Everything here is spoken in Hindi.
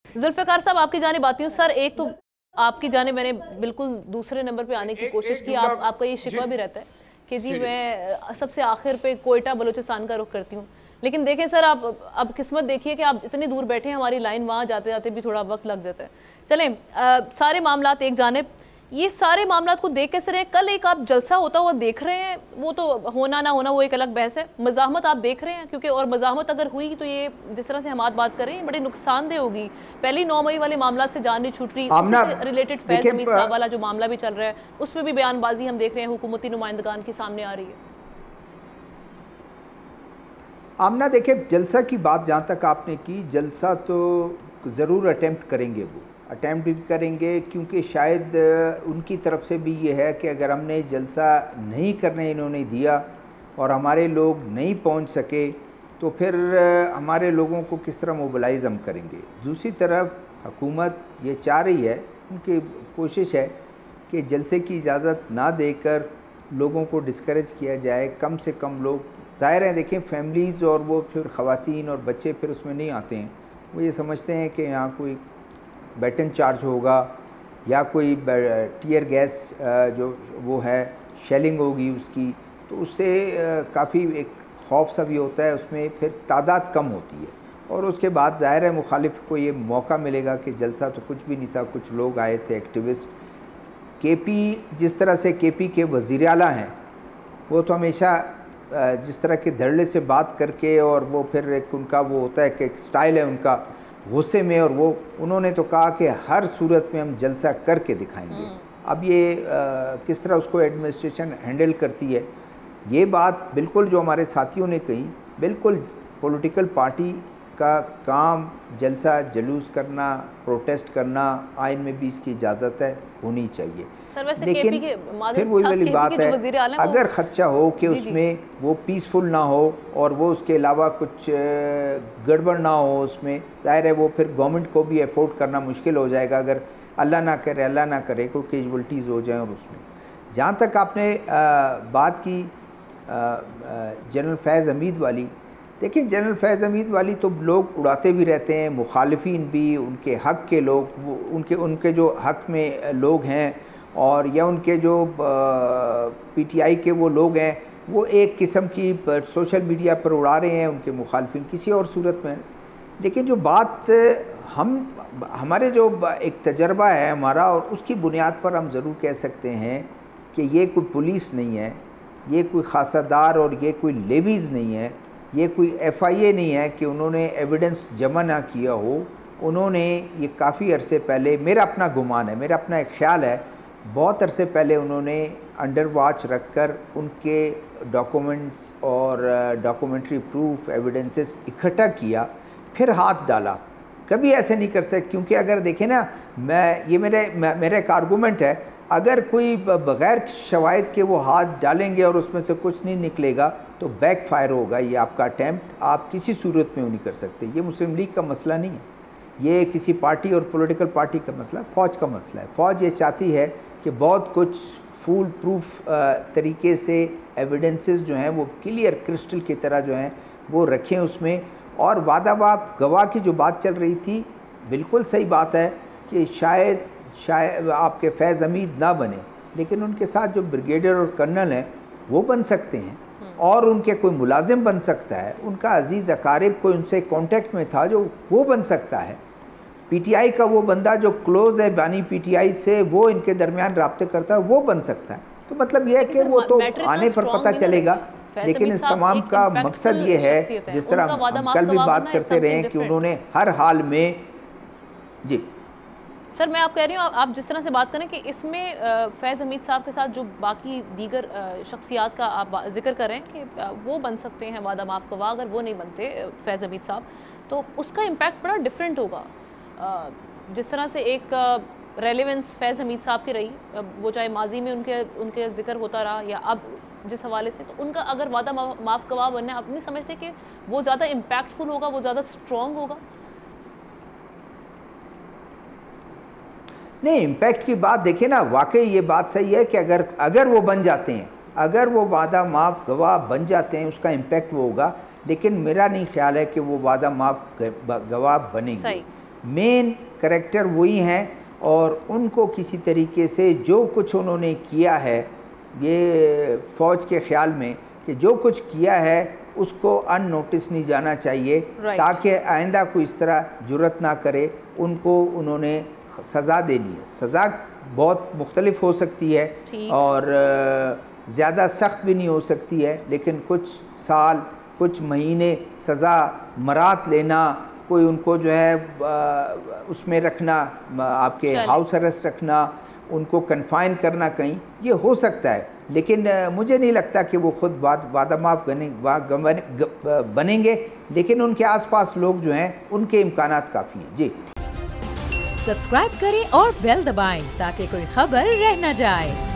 जुल्फ़िकार साहब, आपकी जानिब आती हूँ। सर, एक तो आपकी जानिब मैंने बिल्कुल दूसरे नंबर पे आने की कोशिश की। आपका ये शिकवा भी रहता है कि जी मैं सबसे आखिर पे कोयटा बलूचिस्तान का रुख करती हूँ। लेकिन देखें सर, आप अब किस्मत देखिए कि आप इतनी दूर बैठे हैं, हमारी लाइन वहाँ जाते जाते भी थोड़ा वक्त लग जाता है। चलें, सारे मामलात एक जानिब, ये सारे मामलात को देख के सर, कल एक आप जलसा होता हुआ देख रहे हैं, वो तो होना ना होना वो एक अलग बहस है। मज़ाहमत आप देख रहे हैं, क्योंकि और मज़ाहमत अगर हुई तो ये जिस तरह से हम आज बात कर रहे हैं बड़ी नुकसानदेह होगी। पहली 9 मई वाले मामला से जान नहीं छूट रही, उसी से रिलेटेड फैज़ हमीद साहब वाला जो मामला भी चल रहा है, उसमें भी बयानबाजी हम देख रहे हैं हुकूमती नुमाइंदगान की सामने आ रही है। आमना, देखिए, जलसा की बात जहाँ तक आपने की, जलसा तो ज़रूर अटेम्प्ट करेंगे, वो अटैम्प्ट भी करेंगे, क्योंकि शायद उनकी तरफ से भी ये है कि अगर हमने जलसा नहीं करने इन्होंने दिया और हमारे लोग नहीं पहुंच सके तो फिर हमारे लोगों को किस तरह मोबिलाइज़ हम करेंगे। दूसरी तरफ हुकूमत ये चाह रही है, उनकी कोशिश है कि जलसे की इजाज़त ना देकर लोगों को डिस्करेज किया जाए, कम से कम लोग, ज़ाहिर है देखें फैमिलीज़ और वो फिर ख़वातीन और बच्चे फिर उसमें नहीं आते हैं, वो ये समझते हैं कि यहाँ कोई बैटन चार्ज होगा या कोई टीयर गैस जो वो है शेलिंग होगी उसकी, तो उससे काफ़ी एक खौफ सा भी होता है, उसमें फिर तादाद कम होती है। और उसके बाद ज़ाहिर है मुखालिफ को ये मौका मिलेगा कि जलसा तो कुछ भी नहीं था, कुछ लोग आए थे एक्टिविस्ट। केपी, जिस तरह से केपी के वज़ीर आला हैं, वो तो हमेशा जिस तरह के धड़ल्ले से बात करके, और वो फिर एक उनका वो होता है कि एक स्टाइल है उनका गुस्से में, और वो उन्होंने तो कहा कि हर सूरत में हम जलसा करके दिखाएंगे। अब ये किस तरह उसको एडमिनिस्ट्रेशन हैंडल करती है, ये बात बिल्कुल जो हमारे साथियों ने कही, बिल्कुल पॉलिटिकल पार्टी का काम जलसा जुलूस करना, प्रोटेस्ट करना, आइन में भी इसकी इजाज़त है, होनी चाहिए। लेकिन फिर वही वाली बात है, अगर ख़दशा हो कि उसमें वो पीसफुल ना हो और वो उसके अलावा कुछ गड़बड़ ना हो उसमें, ज़ाहिर है वो फिर गवर्नमेंट को भी अफोर्ड करना मुश्किल हो जाएगा, अगर अल्लाह ना करे कोई कैजुअल्टीज़ हो जाए। और उसमें जहाँ तक आपने बात की जनरल फैज़ हमीद वाली, देखिए जनरल फैज़ हमीद वाली तो लोग उड़ाते भी रहते हैं, मुखालिफिन भी, उनके हक़ के लोग, वो उनके जो हक़ में लोग हैं, और या उनके जो पीटीआई के वो लोग हैं, वो एक किस्म की सोशल मीडिया पर उड़ा रहे हैं उनके मुखालिफिन किसी और सूरत में। लेकिन जो बात हमारे जो एक तजर्बा है हमारा, और उसकी बुनियाद पर हम ज़रूर कह सकते हैं कि ये कोई पुलिस नहीं है, ये कोई खासादार और ये कोई लेवीज़ नहीं है, ये कोई FIA नहीं है कि उन्होंने एविडेंस जमा ना किया हो। उन्होंने ये काफ़ी अरसे पहले, मेरा अपना गुमान है, मेरा अपना एक ख्याल है, बहुत अरसे पहले उन्होंने अंडर वॉच रख कर उनके डॉक्यूमेंट्स और डॉक्यूमेंट्री प्रूफ एविडेंसेस इकट्ठा किया, फिर हाथ डाला। कभी ऐसे नहीं कर सकते, क्योंकि अगर देखें ना, ये मेरा एक आर्गूमेंट है, अगर कोई बग़ैर शवाहिद के वो हाथ डालेंगे और उसमें से कुछ नहीं निकलेगा तो बैक फायर होगा ये आपका अटैम्प्ट, आप किसी सूरत में वो नहीं कर सकते। ये मुस्लिम लीग का मसला नहीं है, ये किसी पार्टी और पॉलिटिकल पार्टी का मसला, फ़ौज का मसला है। फ़ौज ये चाहती है कि बहुत कुछ फुल प्रूफ तरीके से एविडेंसेस जो हैं वो क्लियर क्रिस्टल की तरह जो हैं वो रखें उसमें। और वादावाब गवाह की जो बात चल रही थी, बिल्कुल सही बात है कि शायद आपके फैज़ हमीद ना बने, लेकिन उनके साथ जो ब्रिगेडियर और कर्नल हैं वो बन सकते हैं, और उनके कोई मुलाजिम बन सकता है, उनका अजीज़ अकारिब कोई उनसे कांटेक्ट में था जो वो बन सकता है, पीटीआई का वो बंदा जो क्लोज़ है बानी पीटीआई से, वो इनके दरमियान राब्ते करता है, वो बन सकता है। तो मतलब यह है कि वो तो आने पर पता चलेगा, लेकिन इस तमाम का मकसद ये है, जिस तरह हम कल भी बात करते रहे कि उन्होंने हर हाल में, जी सर मैं आप कह रही हूँ, आप जिस तरह से बात करें कि इसमें फैज़ हमीद साहब के साथ जो बाकी दीगर शख्सियात का आप जिक्र कर रहे हैं कि वो बन सकते हैं वादा माफ़ गवाह, अगर वो नहीं बनते फैज़ हमीद साहब तो उसका इम्पैक्ट बड़ा डिफरेंट होगा। जिस तरह से एक रेलेवेंस फैज़ हमीद साहब की रही, वो चाहे माजी में उनके जिक्र होता रहा या अब जिस हवाले से, तो उनका अगर वादा माफ़ गवाह बनना, आप नहीं समझते कि वो ज़्यादा इम्पैक्टफुल होगा, वो ज़्यादा स्ट्रॉन्ग होगा? नहीं, इम्पैक्ट की बात देखिए ना, वाकई ये बात सही है कि अगर वो बन जाते हैं, अगर वो वादा माफ़ गवाह बन जाते हैं, उसका इम्पैक्ट वो होगा। लेकिन मेरा नहीं ख्याल है कि वो वादा माफ़ गवाह बनेंगे। मेन करैक्टर वही हैं और उनको किसी तरीके से जो कुछ उन्होंने किया है ये फ़ौज के ख़्याल में कि जो कुछ किया है उसको अननोटिस नहीं जाना चाहिए, ताकि आइंदा कोई इस तरह जुर्रत ना करे। उनको उन्होंने सज़ा देनी है। सज़ा बहुत मुख्तलिफ हो सकती है और ज़्यादा सख्त भी नहीं हो सकती है, लेकिन कुछ साल कुछ महीने सज़ा मरात लेना, कोई उनको जो है उसमें रखना, आपके हाउस अरेस्ट रखना, उनको कन्फाइन करना कहीं, ये हो सकता है। लेकिन मुझे नहीं लगता कि वो खुद वादामाफ बनेंगे, लेकिन उनके आसपास लोग जो हैं उनके इम्कानात काफ़ी हैं। जी सब्सक्राइब करें और बेल दबाएं ताकि कोई खबर रह न जाए।